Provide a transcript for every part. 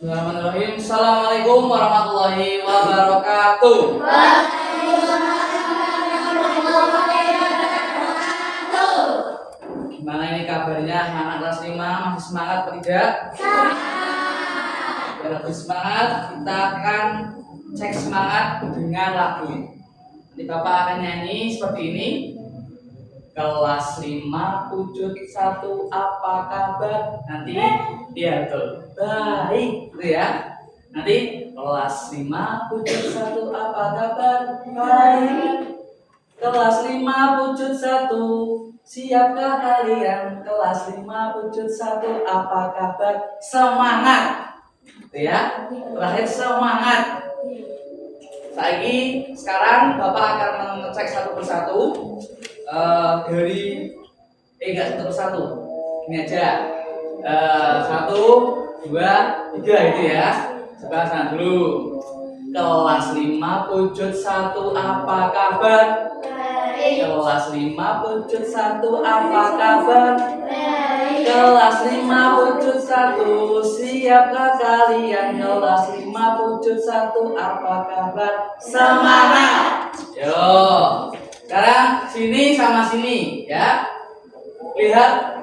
Bismillahirrahmanirrahim. Assalamualaikum warahmatullahi wabarakatuh. Gimana ini kabarnya anak kelas 5? Masih semangat atau tidak? Biar lebih semangat, kita akan cek semangat dengan lagu. Nanti Bapak akan nyanyi seperti ini. Kelas 5 wujud 1 apa kabar? Nanti ya betul. Baik, gitu ya. Nanti kelas 5 wujud 1 apa kabar? Baik. Kelas 5 wujud 1. Siapkah kalian? Kelas 5 wujud 1 apa kabar? Semangat. Gitu ya. Terakhir semangat. Sekarang Bapak akan mengecek satu persatu. Enggak satu persatu. Ini aja. 1, 2, 3 gitu ya. Sebelah sana dulu. Kelas 5 wujud 1 apa kabar? Kelas 5 wujud 1 apa kabar? Kelas 5 wujud 1. Siapkah kalian? Kelas 5 wujud 1 apa kabar? Semangat. Yo. Sekarang sini sama sini ya. Lihat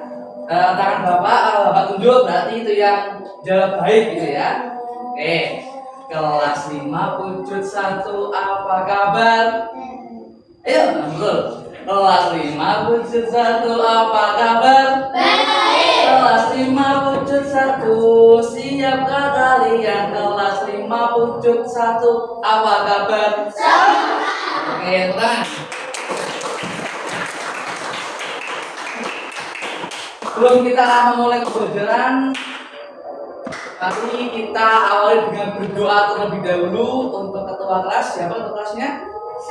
tangan Bapak, kalau Bapak tunjuk berarti itu yang jawab baik gitu ya. Oke. Kelas 5 wujud 1 apa kabar? Ayo, betul. Kelas 5 wujud 1 apa kabar? Baik. Kelas 5 wujud 1. Siapkah kalian? Kelas 5 wujud 1 apa kabar? Semangat. Oke, tenang. Sebelum kita memulai pembelajaran, tapi kita awali dengan berdoa terlebih dahulu untuk ketua kelas. Siapa ketua kelasnya?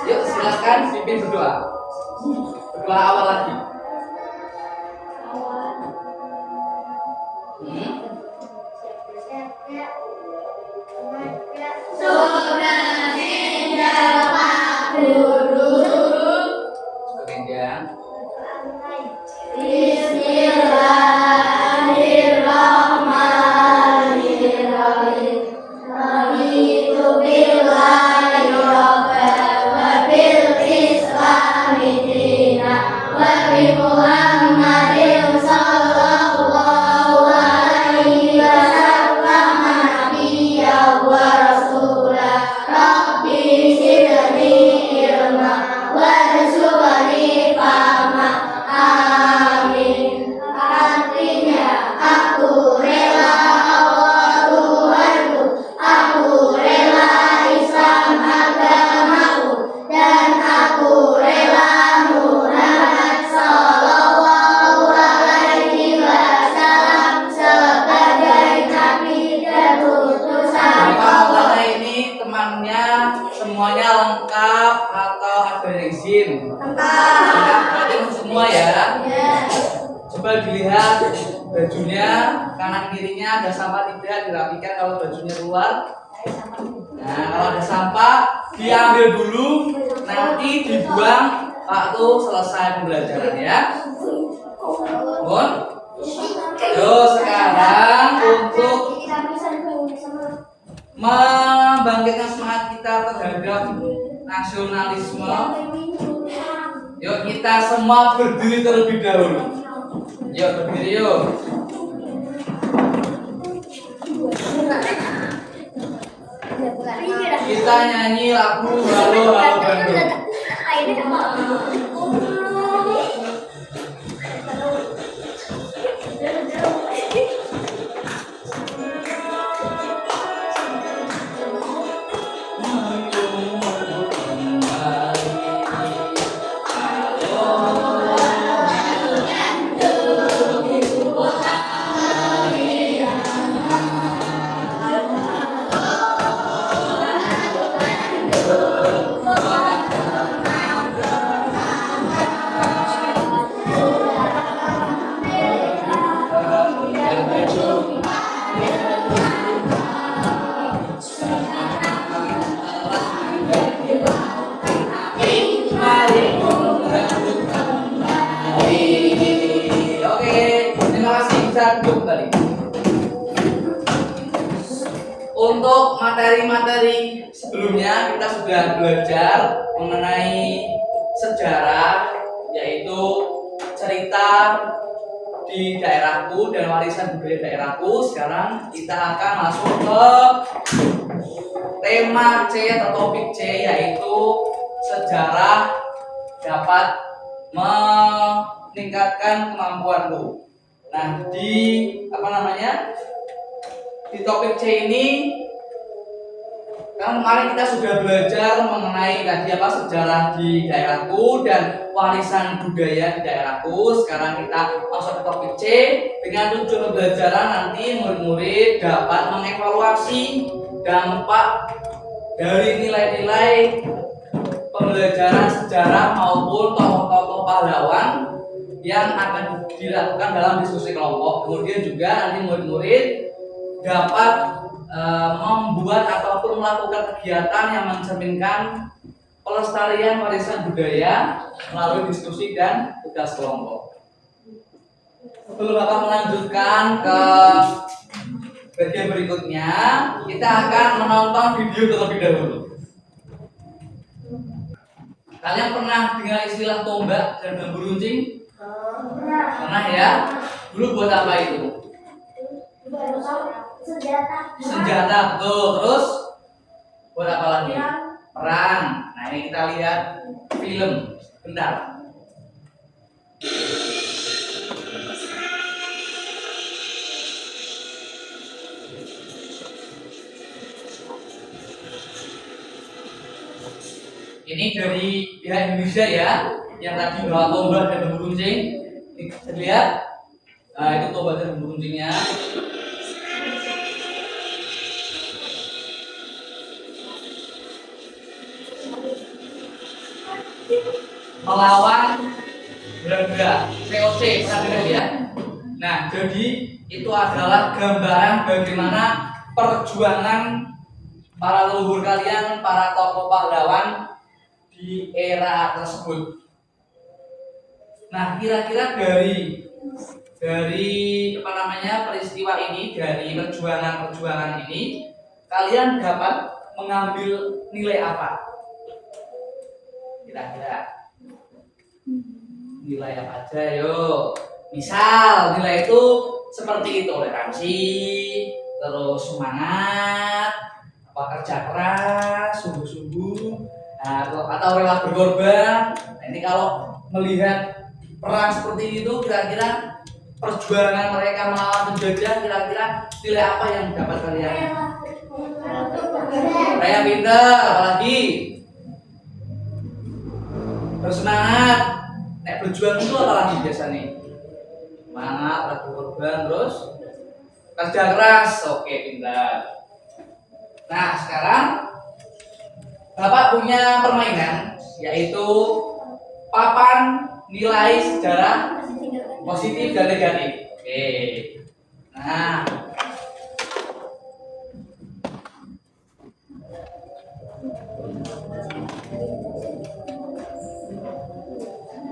Yuk silakan pimpin berdoa. Berdoa awal lagi. Kemudian semuanya lengkap atau ada yang izin? Lengkap. Semua ya. Coba dilihat bajunya kanan kirinya ada sampah tidak, dirapikan kalau bajunya keluar. Nah kalau ada sampah diambil dulu, nanti dibuang waktu selesai pembelajaran ya. Bon. Yo sekarang untuk membangkitkan semangat kita terhadap nasionalisme, yuk kita semua berdiri terlebih dahulu. Yuk berdiri yuk. Kita nyanyi lagu Halo Halo Bandung. untuk materi-materi sebelumnya kita sudah belajar mengenai sejarah, yaitu cerita di daerahku dan warisan budaya daerahku. Sekarang kita akan masuk ke tema C atau topik C, yaitu sejarah dapat meningkatkan kemampuanku. Nah, di topik C ini kan kemarin kita sudah belajar mengenai sejarah di daerahku dan warisan budaya di daerahku. Sekarang kita masuk ke topik C dengan tujuan pembelajaran nanti murid-murid dapat mengevaluasi dampak dari nilai-nilai pembelajaran sejarah maupun tokoh-tokoh pahlawan yang akan dilakukan dalam diskusi kelompok. Kemudian juga nanti murid-murid dapat membuat ataupun melakukan kegiatan yang mencerminkan pelestarian warisan budaya melalui diskusi dan tugas kelompok. Sebelum Bapak melanjutkan ke bagian berikutnya, kita akan menonton video terlebih dahulu. Kalian pernah dengar istilah tombak dan bambu runcing? Pernah ya? Dulu buat apa itu? Senjata, betul. Terus buat apa lagi? Perang. Nah, ini kita lihat film. Bentar. Ini dari pihak Indonesia ya, yang tadi bawa tombak dan bambu runcing. Bisa lihat? Nah, itu tombak dan bambu runcingnya. Melawan Belanda, VOC, pernah dengar ya? Nah, jadi itu adalah gambaran bagaimana perjuangan para leluhur kalian, para tokoh pahlawan di era tersebut. Nah, kira-kira dari peristiwa ini, dari perjuangan ini, kalian dapat mengambil nilai apa? Kira-kira nilai apa aja, yuk. Misal nilai itu seperti toleransi, terus semangat, kerja keras, sungguh-sungguh, atau rela berkorban. Nah, ini kalau melihat perang seperti itu, kira-kira perjuangan mereka melawan penjajah, kira-kira nilai apa yang dapat kalian? Raya pintar, apalagi bersemangat. Nek berjuang itu apa lagi biasanya? Semangat, rela berkorban, terus kerja keras. Oke, pintar. Nah, sekarang Bapak punya permainan, yaitu papan nilai sejarah positif dan negatif. Oke. Nah,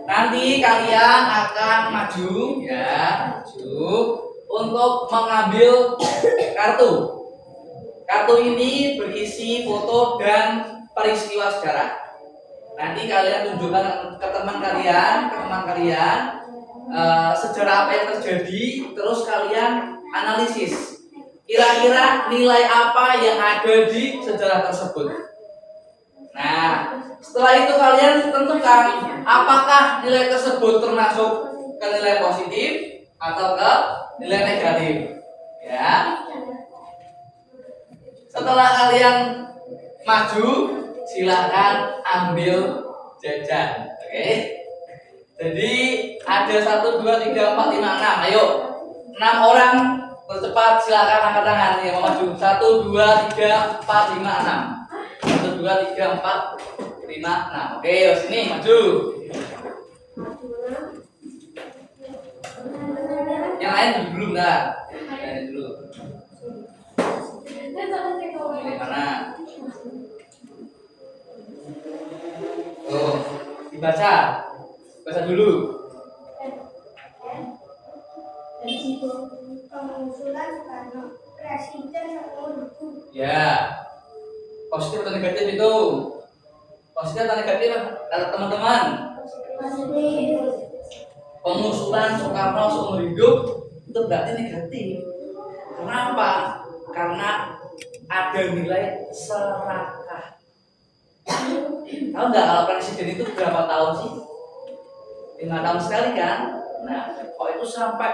nanti kalian akan maju untuk mengambil kartu. Kartu ini berisi foto dan peristiwa sejarah. Nanti kalian tunjukkan ke teman kalian, sejarah apa yang terjadi, terus kalian analisis. Kira-kira nilai apa yang ada di sejarah tersebut. Nah, setelah itu kalian tentukan apakah nilai tersebut termasuk ke nilai positif atau ke nilai negatif. Ya. Setelah kalian maju, silakan ambil jajan. Oke. Jadi ada 1, 2, 3, 4, 5, 6. Ayo. 6 orang bercepat, silakan angkat tangan yang mau maju. 1, 2, 3, 4, 5, 6. 1, 2, 3, 4, 5, 6. Oke, yuk sini maju. Yang lain dulu enggak? Yang dulu. Ini mana? Oh, dibaca. Baca dulu. Pengusulan Soekarno, Presiden nomor Ya, positif atau negatif itu? Positif atau negatif teman-teman? Pengusulan Soekarno seumur hidup itu berarti negatif. Kenapa? Karena ada nilai serakah. Tahu nggak kalau presiden itu berapa tahun sih? 5 tahun sekali kan? Nah, kalau itu sampai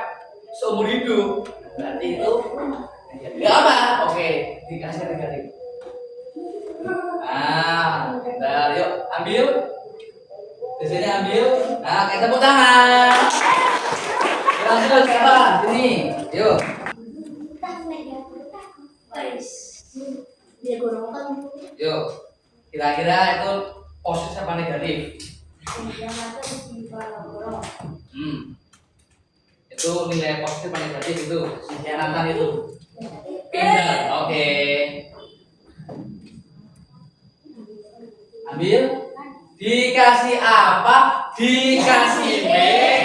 seumur hidup, berarti itu nggak apa? Oke, dikasih negatif. Nah, bentar, yuk ambil. Di sini ambil. Nah, kita tepuk tangan. Kita ambil siapa? Sini, yuk. Yuk, kira-kira itu positif apa negatif? Itu nilai positif apa negatif itu? Hianatan itu. Pintar, oke. Ambil. Dikasih apa? Dikasih B,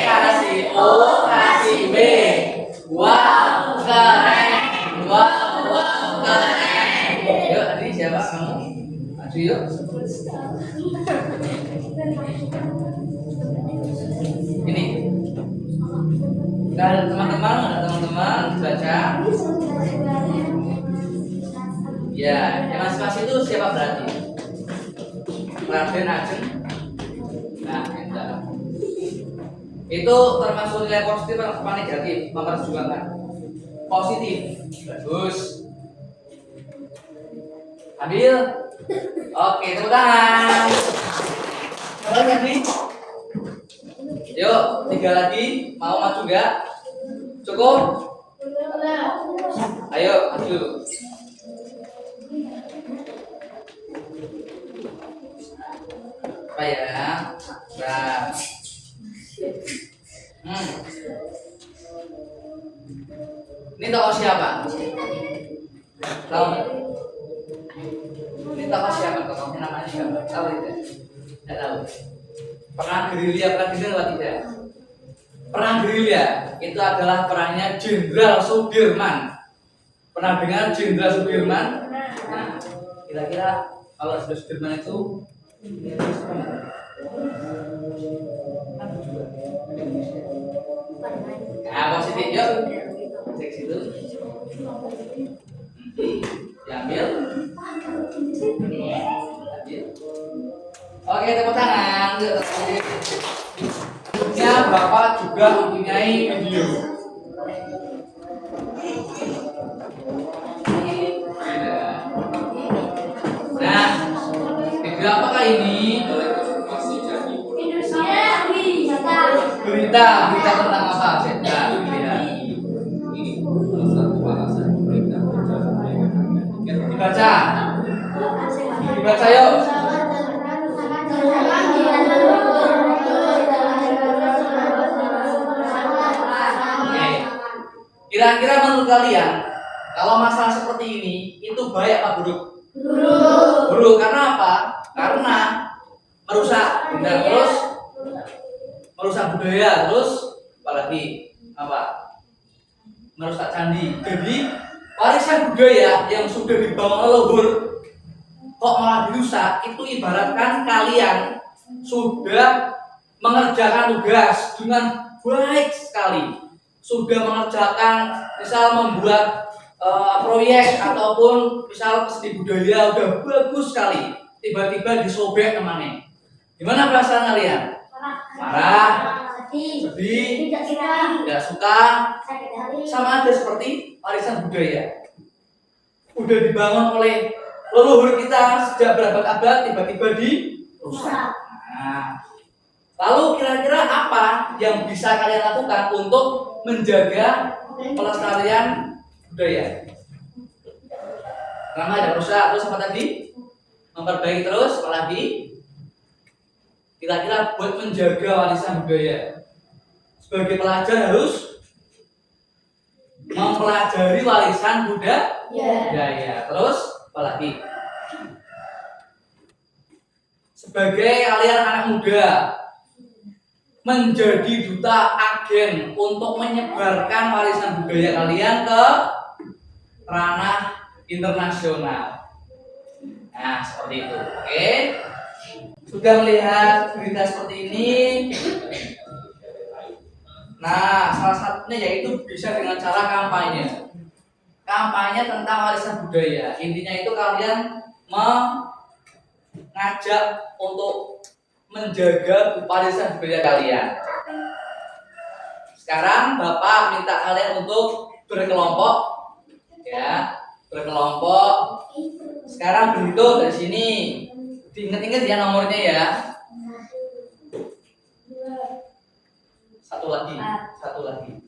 kasih O, kasih B. Wow, keren. Wow, keren. Yuk, tadi siapa kamu? Maju yuk. Ini. Ada teman-teman baca. Ya, yang masing-masing itu siapa berarti? Raden, Ajeng. Nah, entar. Itu termasuk nilai positif atau negatif? Memperjuangkan. Positif. Bagus. Ambil. Oke, tepuk tangan. Kalau tadi. Yuk, 3 lagi. Mau maju nggak? Cukup? Ayo, maju. Apa ya? Nah. Ini tokoh siapa? Tahu nggak? Ini tokoh siapa? Tokohnya namanya siapa? Tahu tidak? Tidak tahu. Perang gerilya atau tidak? Perang gerilya itu adalah perangnya Jenderal Sudirman. Pernah dengar Jenderal Sudirman? Nah, kira-kira kalau Sudirman itu nah, positif yuk. Cek situ. Diambil. Oke, tepuk tangan. Ya, Bapak juga mempunyai video. Nah, video apakah ini? Berita tentang apa? Nah, dibaca. Dibaca yuk. Kira-kira menurut kalian, kalau masalah seperti ini itu baik apa buruk? Buruk. Karena apa? Karena merusak benda, terus merusak budaya, terus apalagi apa? Merusak candi. Jadi warisan budaya yang sudah dibangun leluhur kok malah dirusak, itu ibaratkan kalian sudah mengerjakan tugas dengan baik sekali. Sudah mengerjakan, misal membuat proyek ataupun misal seni budaya udah bagus sekali, tiba-tiba disobek temannya. Gimana perasaan kalian? Marah, sedih, tidak suka, sama aja seperti warisan budaya. Udah dibangun oleh leluhur kita sejak berabad-abad, tiba-tiba dirusak. Nah, lalu kira-kira apa yang bisa kalian lakukan untuk menjaga pelestarian budaya? Pertama ada rusak, terus apa tadi? Memperbaiki, terus apa lagi? Kira-kira buat menjaga warisan budaya, sebagai pelajar harus mempelajari warisan budaya. Terus apa lagi? Sebagai kalian anak muda, menjadi duta agen untuk menyebarkan warisan budaya kalian ke ranah internasional. Nah, seperti itu. Oke. Sudah melihat berita seperti ini. Nah, salah satunya yaitu bisa dengan cara kampanye. Kampanye tentang warisan budaya. Intinya itu kalian mengajak untuk menjaga warisan budaya kalian. Sekarang Bapak minta kalian untuk berkelompok, ya, berkelompok. Sekarang berhitung dari sini. Diingat-ingat ya nomornya ya. Satu lagi. Satu lagi.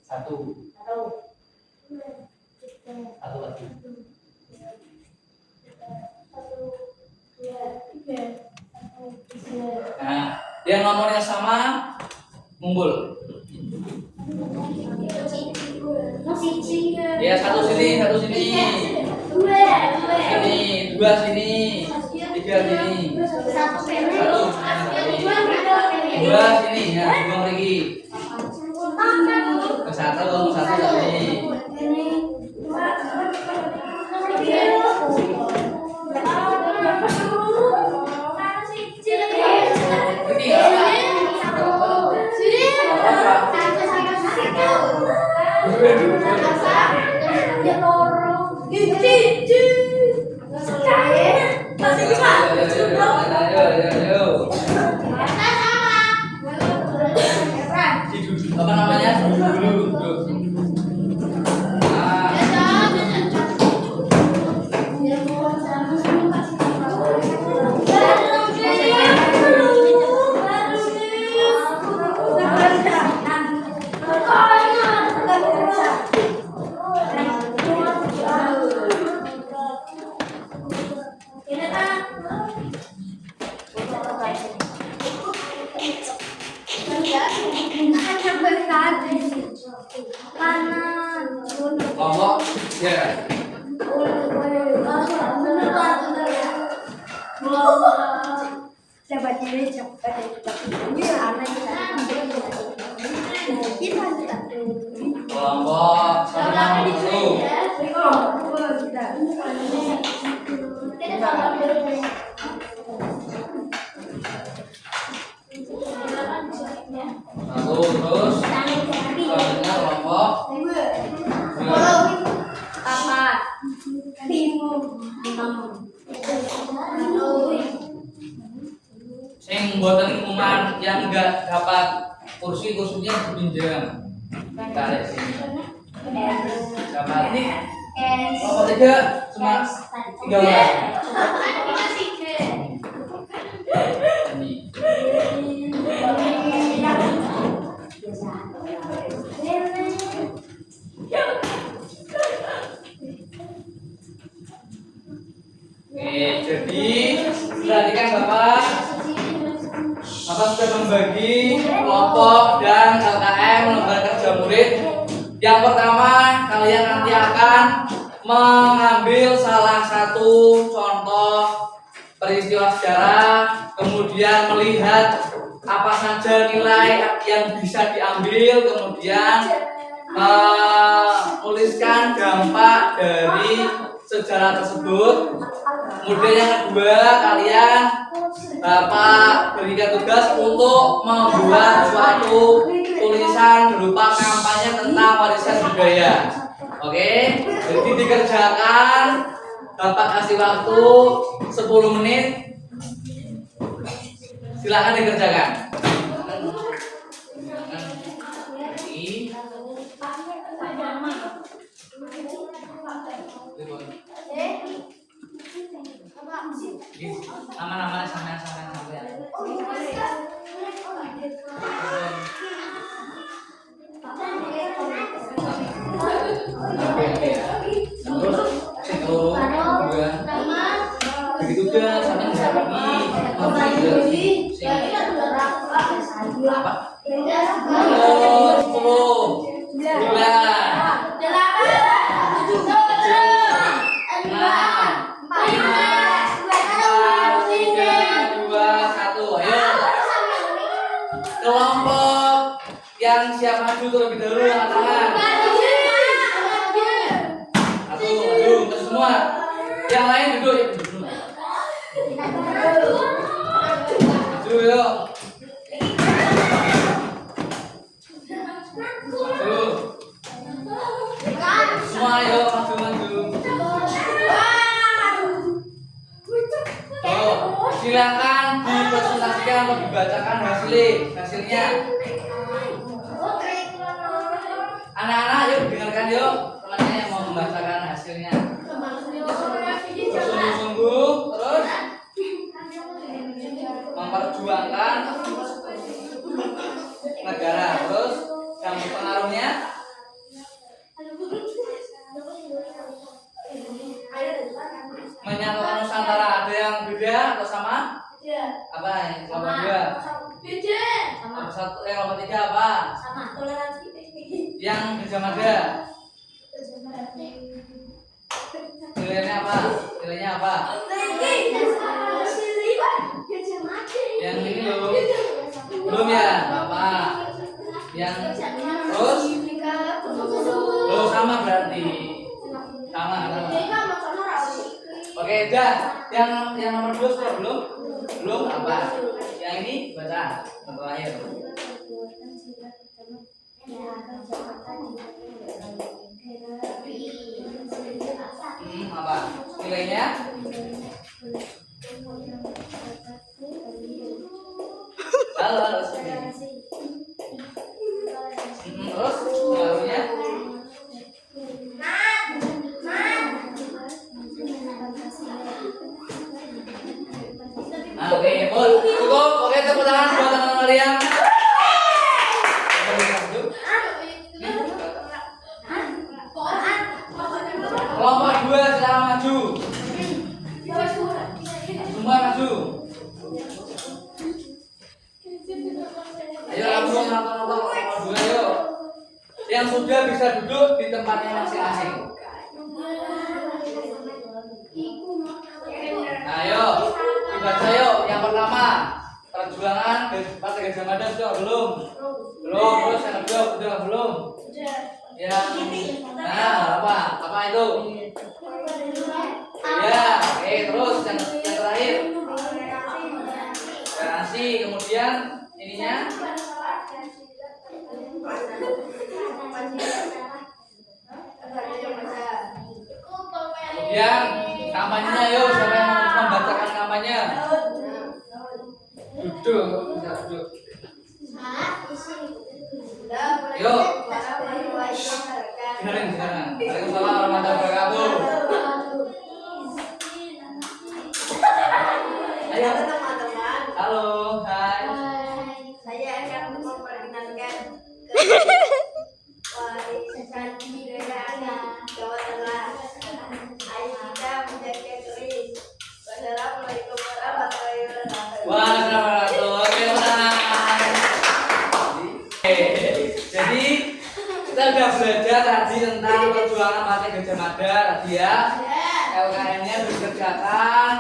Nah, yang nomornya sama ngumpul. Ya, satu sini. Sini, dua sini, tiga sini. Dua sini, ya, dua lagi. Satu lagi. Apa namanya? Duduk. Kelompok, ya. Kelompok satu, terus selanjutnya kelompok sing buatan umuman yang enggak dapat kursinya dipinjam. Tarik sini. Dapat ini. Kelompok tiga cuma 3 orang. Jadi perhatikan Bapak sudah membagi kelompok dan LKM lembaga kerja murid. Yang pertama, kalian nanti akan mengambil salah satu contoh peristiwa sejarah, kemudian melihat apa saja nilai yang bisa diambil, kemudian menuliskan dampak dari sejarah tersebut. Kemudian yang kedua, kalian Bapak berikan tugas untuk membuat suatu tulisan berupa kampanye tentang warisan budaya. Oke, jadi dikerjakan. Bapak kasih waktu 10 menit. Silakan dikerjakan. Nama-namanya sampai. Begitu juga sampai apa? 10, 9, 8, 7, 6, 5, 4, 3, 2, 1. Ayo. Kelompok yang siap maju terlebih dahulu angkat tangan. Maju, semua. Yang lain duduk ya, duduk. Maju yuk. Semua yuk maju. Silakan dipresentasikan atau dibacakan hasilnya. Anak-anak yuk dengarkan yuk temannya yang mau membacakan hasilnya. Sungguh-sungguh terus memperjuangkan negara, terus yang pengaruhnya menyatukan Nusantara. Ada yang beda atau sama? Apa yang nomor 2? Beda. Nomor 1, yang nomor 3 apa? Sama. Toleransi. Yang Gajah Mada. Nilainya apa? Nilainya apa? Yang ini belum. Belum ya, Bapak. Yang terus? Belum sama berarti. Sama. Oke, dah. Yang nomor 2 sudah belum? Belum apa? Yang ini baca yang terakhir. Apa? Nilainya? Halo. Terus pengaruhnya? Oke, cukup. Oke, tepuk tangan buat teman-teman kalian. Kelompok 2 silakan maju. Semua maju. Ayo langsung nonton kelompok 2 yuk. Yang sudah bisa duduk di tempatnya masing-masing. Ayo, dibaca yuk. Yang pertama, perjuangan Partai Gajah Mada sudah belum? Belum. Terus yang kedua sudah belum? Yang apa itu? Ya, oke. Terus yang terakhir toleransi. Kemudian ininya kemudian kampanyenya. Yuk, siapa yang mau membacakan kampanye? Duduk. Yuk. Dengerin. Waalaikumsalam warahmatullahi wabarakatuh. Ayo teman-teman. Halo, hai. Saya akan memperkenalkan warisan budaya Jawa Tengah. Ayo kita menjaga keris. Wassalamualaikum warahmatullahi wabarakatuh. Waalaikumsalam. Jadi kita sudah belajar tadi tentang perjuangan Partai Gajah Mada tadi ya. LKM-nya dikerjakan,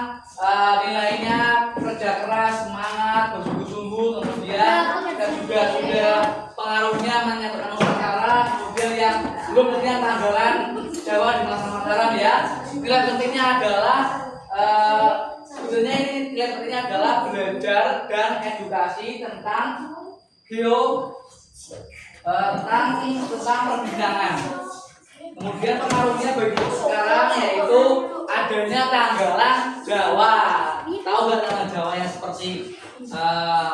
nilainya kerja keras, semangat, bersungguh-sungguh, kemudian kita juga sudah pengaruhnya menyatukan Nusantara, kemudian yang belum pentingnya tanggalan Jawa di masa Mataram ya. Nilai pentingnya adalah sebenarnya ini nilai pentingnya adalah belajar dan edukasi tentang tentang perbincangan. Kemudian pengaruhnya bagi sekarang yaitu adanya tanggalan Jawa. Tahu nggak tanggalan Jawa yang seperti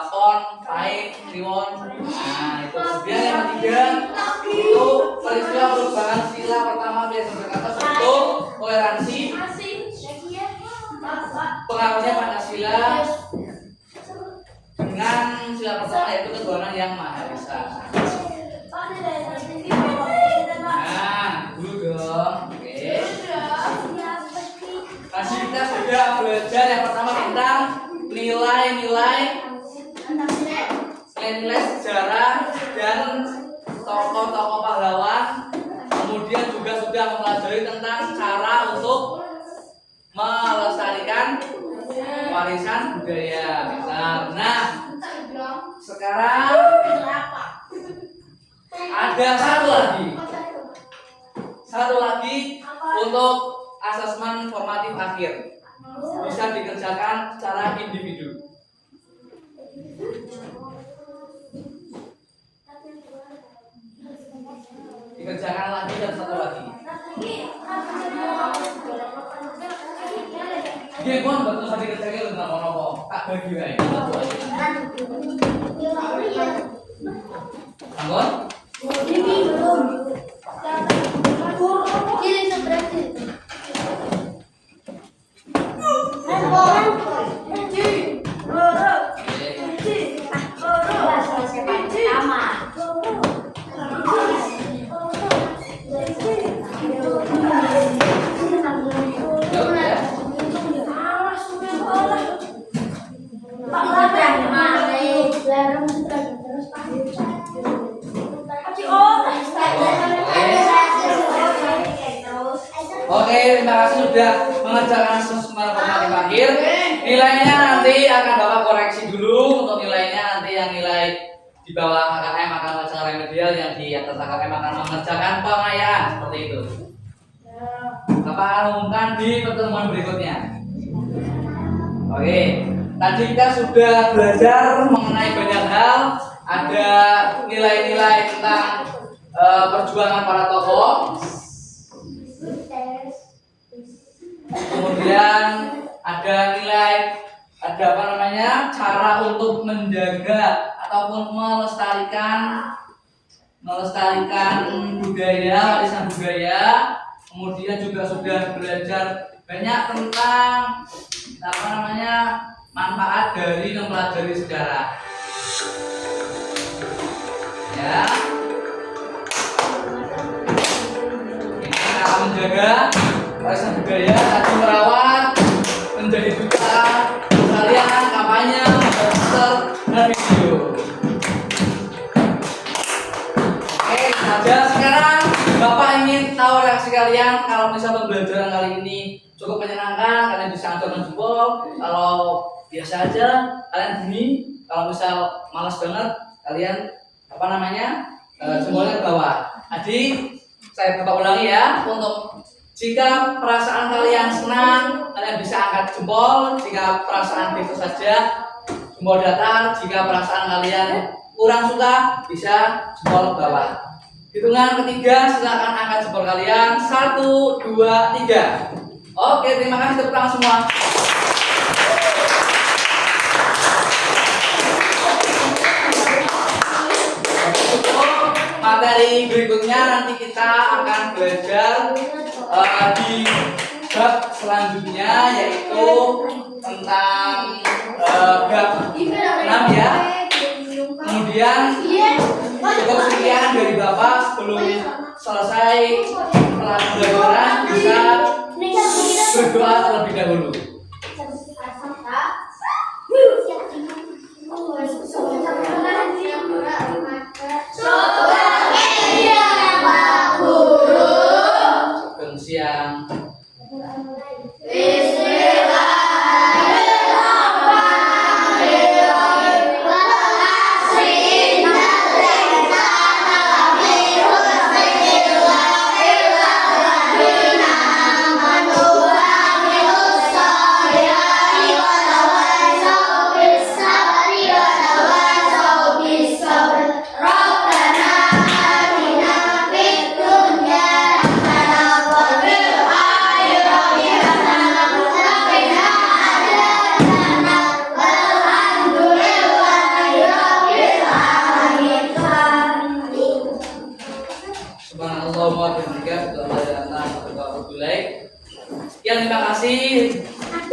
pon, pahit, kliwon. Nah itu. Kemudian yang ketiga itu peristiwa perubahan sila pertama yang berkata bentuk toleransi. Pengaruhnya Pancasila dengan sila pertama yaitu ketuhanan yang maha esa. Nah, dulu dong. Oke. Masih kita sudah belajar yang pertama tentang nilai-nilai sejarah dan tokoh-tokoh pahlawan. Kemudian juga sudah mempelajari tentang cara untuk melestarikan warisan budaya. Nah, sekarang ada satu lagi untuk asesmen formatif relatif akhir. Bisa dikerjakan secara individu. Dikerjakan lagi dan satu lagi. Dia pun betul saja dikerjakan dengan nopo. Tak bagi wae. Anggon? Ini belum. Ini seberapa? Oke, terima kasih sudah mengerjakan semua matematika akhir. Nilainya nanti akan Bapak koreksi dulu. Untuk nilainya nanti yang nilai di bawah KKM akan mengerjakan remedial, yang di atas KKM akan mengerjakan pengayaan, seperti itu. Bapak akan umumkan di pertemuan berikutnya. Oke, tadi kita sudah belajar mengenai banyak hal. Ada nilai-nilai tentang perjuangan para tokoh. Kemudian ada nilai, ada apa namanya, cara untuk menjaga ataupun melestarikan budaya, warisan budaya. Kemudian juga sudah belajar banyak tentang apa namanya, manfaat dari mempelajari sejarah. Ya, ini cara menjaga warisan budaya, tadi merawat, menjadi duta, sekalian kampanye, poster, dan video. Oke, saja sekarang Bapak ingin tahu reaksi kalian. Kalau misalnya pembelajaran kali ini cukup menyenangkan, kalian bisa angkat jempol. Kalau biasa aja, kalian bunyi. Kalau misal malas banget, kalian apa namanya, jempolnya ke bawah. Adik, saya Bapak ulangi ya. Untuk jika perasaan kalian senang, kalian bisa angkat jempol. Jika perasaan biasa saja, jempol datar. Jika perasaan kalian kurang suka, bisa jempol ke bawah. Hitungan ketiga, silakan angkat jempol kalian. 1, 2, 3. Oke, terima kasih, tepuk tangan semua. Materi berikutnya nanti kita akan belajar di bab selanjutnya, yaitu tentang bab 6 ya. Kemudian cukup sekian dari Bapak. Sebelum selesai pelajaran bisa berdoa terlebih dahulu. Siang. Sekian, terima kasih.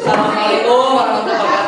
Assalamualaikum warahmatullahi wabarakatuh.